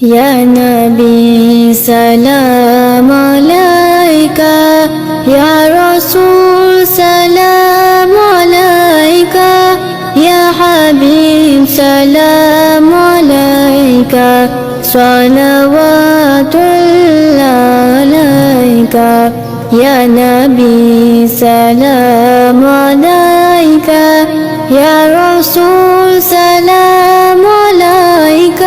يا نبي سلام عليك، يا رسول سلام عليك، يا حبيب سلام عليك، صلوات الله عليك. يا نبي سلام عليك، يا رسول سلام عليك،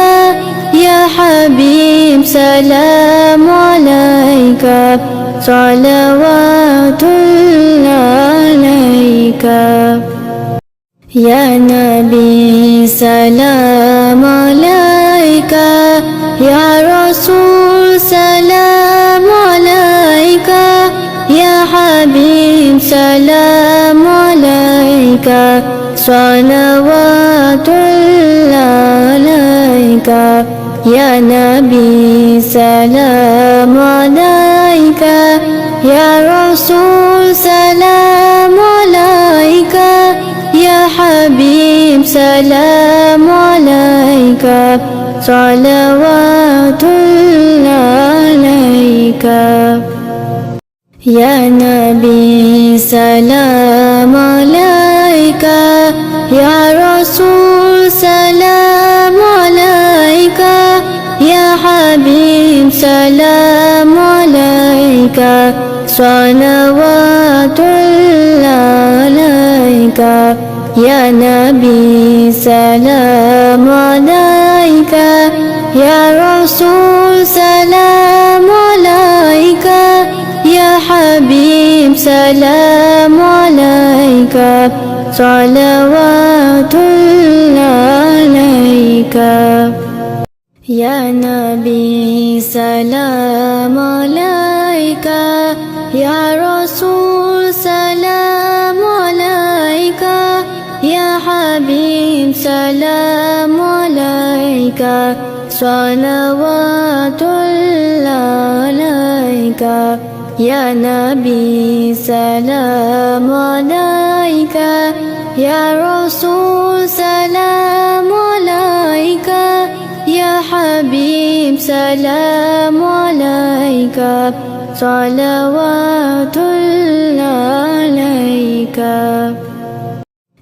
يا حبيب سلام عليك، صلوات الله عليك. يا نبي سلام عليك، يا رسول سلام عليك، يا حبيب سلام عليك، صلوات الله عليك. يا نبي سلام عليك، يا رسول سلام عليك، يا حبيب سلام عليك، صلوات الله عليك. يا نبي سلام عليك، يا رسول سلام عليك، يا حبيب سلام عليك، صلوات الله عليك. يا نبي سلام عليك، يا رسول سلام عليك، يا حبيب سلام عليك، صلوات الله عليك. يا نبي سلام عليك، يا رسول سلام عليك، يا حبيب سلام عليك، صلوات الله عليك. يا نبي سلام عليك، يا رسول سلام عليك، يا حبيب سلام عليك، صلوات الله عليك.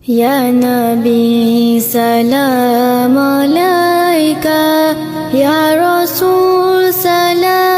يا نبي سلام عليك، يا رسول سلام